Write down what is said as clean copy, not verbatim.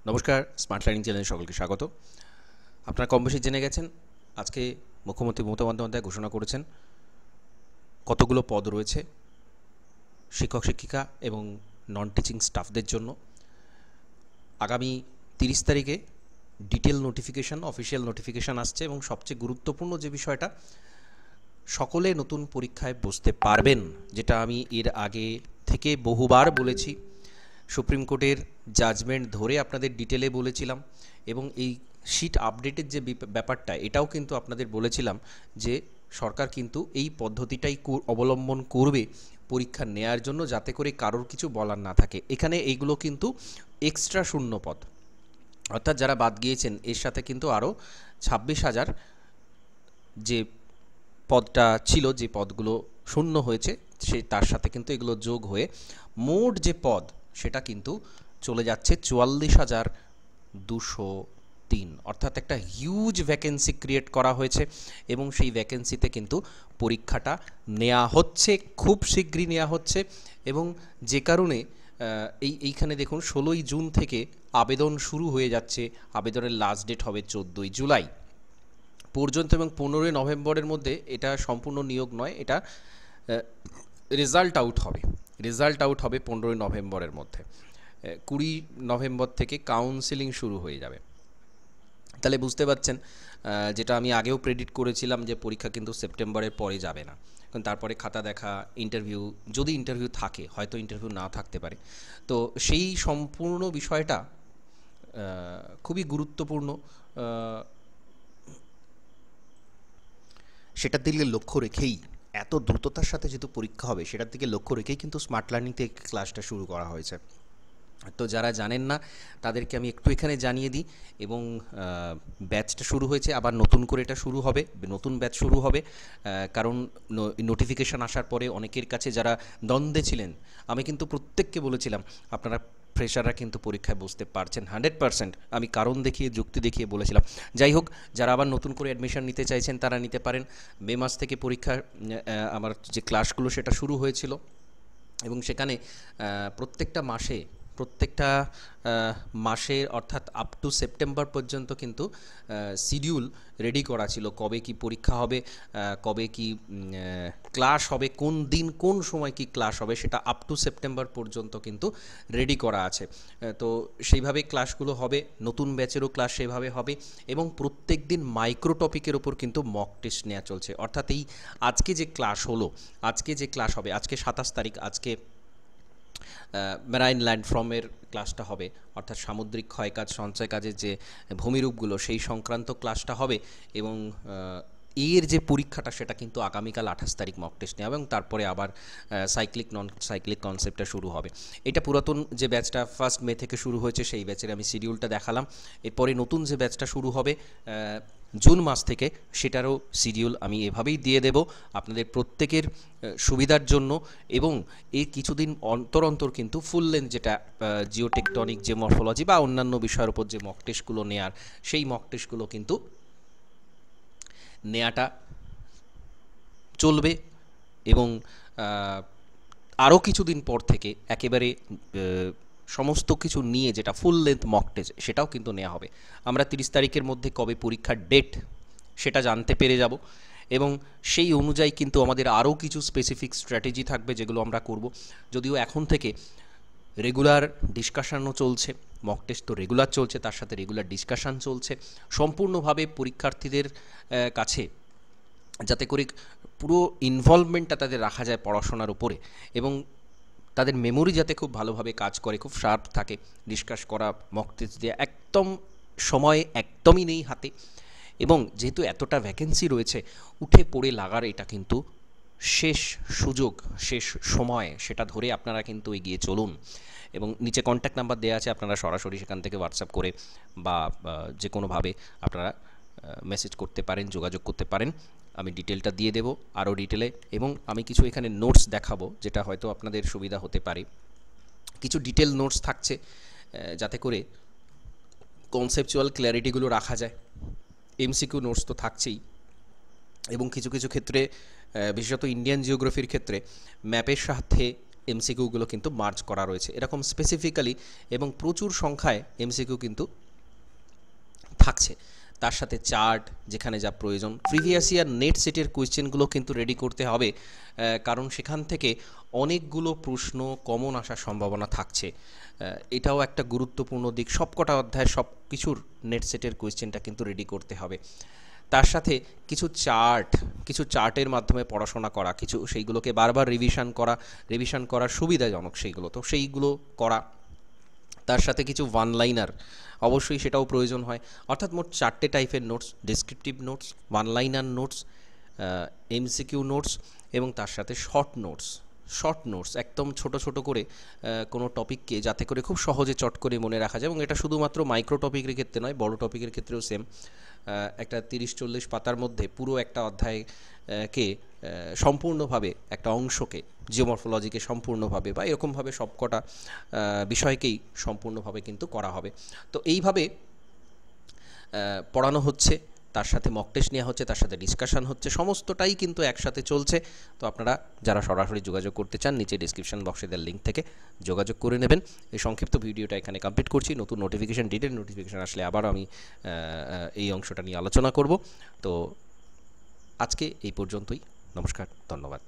নমস্কার, smart learning চ্যানেলে সকলকে স্বাগত। আপনারা কম বেশি জেনে গেছেন, আজকে মুখ্যমন্ত্রী মমতা বন্দ্যোপাধ্যায় ঘোষণা করেছেন কতগুলো পদ রয়েছে শিক্ষক শিক্ষিকা এবং নন টিচিং স্টাফদের জন্য। আগামী 30 তারিখে ডিটেল নোটিফিকেশান, অফিসিয়াল নোটিফিকেশান আসছে এবং সবচেয়ে গুরুত্বপূর্ণ যে বিষয়টা, সকলে নতুন পরীক্ষায় বসতে পারবেন, যেটা আমি এর আগে থেকে বহুবার বলেছি। সুপ্রিম কোর্টের জাজমেন্ট ধরে আপনাদের ডিটেলে বলেছিলাম এবং এই শিট আপডেটের যে ব্যাপারটা, এটাও কিন্তু আপনাদের বলেছিলাম যে সরকার কিন্তু এই পদ্ধতিটাই অবলম্বন করবে পরীক্ষা নেয়ার জন্য, যাতে করে কারোর কিছু বলার না থাকে। এখানে এইগুলো কিন্তু এক্সট্রা শূন্য পদ, অর্থাৎ যারা বাদ গিয়েছেন এর সাথে কিন্তু আরও 26,000 যে পদটা ছিল, যে পদগুলো শূন্য হয়েছে, তার সাথে কিন্তু এগুলো যোগ হয়ে মোট যে পদ সেটা কিন্তু চলে যাচ্ছে 44,203। অর্থাৎ একটা হিউজ ভ্যাকেন্সি ক্রিয়েট করা হয়েছে এবং সেই ভ্যাকেন্সিতে কিন্তু পরীক্ষাটা নেওয়া হচ্ছে, খুব শীঘ্রই নেওয়া হচ্ছে। এবং যে কারণে এইখানে দেখুন 16ই জুন থেকে আবেদন শুরু হয়ে যাচ্ছে। আবেদনের লাস্ট ডেট হবে 14ই জুলাই পর্যন্ত এবং 15ই নভেম্বরের মধ্যে এটা সম্পূর্ণ নিয়োগ নয়, এটা রেজাল্ট আউট হবে 15ই নভেম্বরের মধ্যে। 20 নভেম্বর থেকে কাউন্সেলিং শুরু হয়ে যাবে। তাহলে বুঝতে পারছেন, যেটা আমি আগেও প্রেডিক্ট করেছিলাম যে পরীক্ষা কিন্তু সেপ্টেম্বরের পরে যাবে না, কারণ তারপরে খাতা দেখা, ইন্টারভিউ, যদি ইন্টারভিউ থাকে, হয়তো ইন্টারভিউ না থাকতে পারে। তো সেই সম্পূর্ণ বিষয়টা খুবই গুরুত্বপূর্ণ। সেটার দিকে লক্ষ্য রেখেই, এত দ্রুততার সাথে যেহেতু পরীক্ষা হবে, সেটার দিকে লক্ষ্য রেখেই কিন্তু স্মার্ট লার্নিং থেকে ক্লাসটা শুরু করা হয়েছে। তো যারা জানেন না তাদেরকে আমি একটু এখানে জানিয়ে দিই। এবং ব্যাচটা শুরু হয়েছে, আবার নতুন করে এটা শুরু হবে, নতুন ব্যাচ শুরু হবে। কারণ নোটিফিকেশান আসার পরে অনেকের কাছে যারা দ্বন্দ্বে ছিলেন, আমি কিন্তু প্রত্যেককে বলেছিলাম আপনারা ফ্রেশাররা কিন্তু পরীক্ষায় বসতে পারছেন 100%। আমি কারণ দেখিয়ে, যুক্তি দেখিয়ে বলেছিলাম। যাই হোক, যারা আবার নতুন করে অ্যাডমিশন নিতে চাইছেন তারা নিতে পারেন। মে মাস থেকে পরীক্ষার আমার যে ক্লাসগুলো সেটা শুরু হয়েছিল এবং সেখানে প্রত্যেকটা মাসে অর্থাৎ আপ টু সেপ্টেম্বর পর্যন্ত কিন্তু শিডিউল রেডি করা ছিল, কবে কি পরীক্ষা হবে, কবে কি ক্লাস হবে, কোন দিন কোন সময় কি ক্লাস হবে, সেটা আপ টু সেপ্টেম্বর পর্যন্ত কিন্তু রেডি করা আছে। তো সেইভাবে ক্লাসগুলো হবে, নতুন ব্যাচেরও ক্লাস সেভাবে হবে এবং প্রত্যেক দিন মাইক্রো টপিকের ওপর কিন্তু মক টেস্ট নেওয়া চলছে। অর্থাৎ এই আজকে যে ক্লাস হলো, আজকে যে ক্লাস হবে, আজকে 27 তারিখ, আজকে মেরাইন ল্যান্ডফর্মের ক্লাসটা হবে, অর্থাৎ সামুদ্রিক ক্ষয়কাজ সঞ্চয় কাজের যে ভূমিরূপগুলো সেই সংক্রান্ত ক্লাসটা হবে। এবং এর যে পরীক্ষাটা সেটা কিন্তু আগামীকাল 28 তারিখ মক টেস্ট নেওয়া, এবং তারপরে আবার সাইক্লিক নন সাইক্লিক কনসেপ্টটা শুরু হবে। এটা পুরাতন যে ব্যাচটা 1 মে থেকে শুরু হয়েছে সেই ব্যাচের আমি শিডিউলটা দেখালাম। এরপরে নতুন যে ব্যাচটা শুরু হবে জুন মাস থেকে, সেটারও শিডিউল আমি এভাবেই দিয়ে দেব আপনাদের প্রত্যেকের সুবিধার জন্য। এবং এই কিছুদিন অন্তর অন্তর কিন্তু ফুল লেন্থ, যেটা জিওটেকটনিক, যে মরফোলজি বা অন্যান্য বিষয়ের উপর যে মক টেস্টগুলো নেয়ার, সেই মক টেস্টগুলো কিন্তু নেয়াটা চলবে। এবং আরও কিছুদিন পর থেকে একেবারে সমস্ত কিছু নিয়ে যেটা ফুল লেন্থ মক টেস্ট, সেটাও কিন্তু নেওয়া হবে। আমরা 30 তারিখের মধ্যে কবে পরীক্ষার ডেট সেটা জানতে পেরে যাব এবং সেই অনুযায়ী কিন্তু আমাদের আরও কিছু স্পেসিফিক স্ট্র্যাটেজি থাকবে যেগুলো আমরা করব। যদিও এখন থেকে রেগুলার ডিসকাশানও চলছে, মক টেস্ট তো রেগুলার চলছে, তার সাথে রেগুলার ডিসকাশান চলছে সম্পূর্ণভাবে পরীক্ষার্থীদের কাছে, যাতে করে পুরো ইনভলভমেন্টটা তাদের রাখা যায় পড়াশোনার উপরে এবং তাদের মেমোরি যাতে খুব ভালোভাবে কাজ করে, খুব শার্প থাকে। ডিসকাস করা, মক টেস্ট দিয়ে একদম সময় একদমই নেই হাতে। এবং যেহেতু এতটা ভ্যাকেন্সি রয়েছে, উঠে পড়ে লাগার এটা কিন্তু শেষ সুযোগ, শেষ সময়, সেটা ধরে আপনারা কিন্তু এগিয়ে চলুন। এবং নিচে কন্ট্যাক্ট নাম্বার দেওয়া আছে, আপনারা সরাসরি সেখান থেকে হোয়াটসঅ্যাপ করে বা যে কোনোভাবে আপনারা মেসেজ করতে পারেন, যোগাযোগ করতে পারেন। আমি ডিটেলটা দিয়ে দেবো আরও ডিটেলে, এবং আমি কিছু এখানে নোটস দেখাবো যেটা হয়তো আপনাদের সুবিধা হতে পারে। কিছু ডিটেল নোটস থাকছে যাতে করে কনসেপচুয়াল ক্ল্যারিটিগুলো রাখা যায়। এমসিকিউ নোটস তো থাকছেই, এবং কিছু কিছু ক্ষেত্রে, বিশেষত ইন্ডিয়ান জিওগ্রাফির ক্ষেত্রে ম্যাপের সাথে এমসিকিউগুলো কিন্তু মার্জ করা রয়েছে এরকম স্পেসিফিক্যালি, এবং প্রচুর সংখ্যায় এমসিকিউ কিন্তু থাকছে। তার সাথে চার্ট, যেখানে যা প্রয়োজন, প্রিভিয়াস ইয়ার নেট সেটের কোয়েশ্চেনগুলো কিন্তু রেডি করতে হবে, কারণ সেখান থেকে অনেকগুলো প্রশ্ন কমন আসার সম্ভাবনা থাকছে। এটাও একটা গুরুত্বপূর্ণ দিক। সবকটা অধ্যায় সব কিছুর নেট সেটের কোয়েশ্চেনটা কিন্তু রেডি করতে হবে। তার সাথে কিছু চার্টের মাধ্যমে পড়াশোনা করা, কিছু সেইগুলোকে বারবার রিভিশন করার সুবিধাজনক সেইগুলো, তো সেইগুলো করা। তার সাথে কিছু ওয়ান লাইনার অবশ্যই সেটাও প্রয়োজন হয়। অর্থাৎ মোট 4টে টাইপের notes: descriptive notes, one liner notes, MCQ notes, এবং তার সাথে শর্ট নোটস একদম ছোট ছোট করে কোনো টপিককে, যাতে করে খুব সহজে চট করে মনে রাখা যায়। এবং এটা শুধুমাত্র মাইক্রো টপিকের ক্ষেত্রে নয়, বড় টপিকের ক্ষেত্রেও সেম। একটা 30-40 পাতার মধ্যে পুরো একটা অধ্যায়কে সম্পূর্ণভাবে, একটা অংশকে, জিওমরফোলজিকে সম্পূর্ণভাবে বা এরকমভাবে সবকটা বিষয়কেই সম্পূর্ণভাবে কিন্তু করা হবে। তো এইভাবে পড়ানো হচ্ছে, তার সাথে মক টেস্ট নেওয়া হচ্ছে, তার সাথে ডিসকাশন হচ্ছে, সমস্তটাই কিন্তু একসাথে চলছে। তো আপনারা যারা সরাসরি যোগাযোগ করতে চান, নিচে ডিসক্রিপশন বক্সে দেওয়া লিঙ্ক থেকে যোগাযোগ করে নেবেন। এই সংক্ষিপ্ত ভিডিওটা এখানে কমপ্লিট করছি। নতুন ডিটেল নোটিফিকেশন আসলে আবারও আমি এই অংশটা নিয়ে আলোচনা করব। তো আজকে এই পর্যন্তই। নমস্কার, ধন্যবাদ।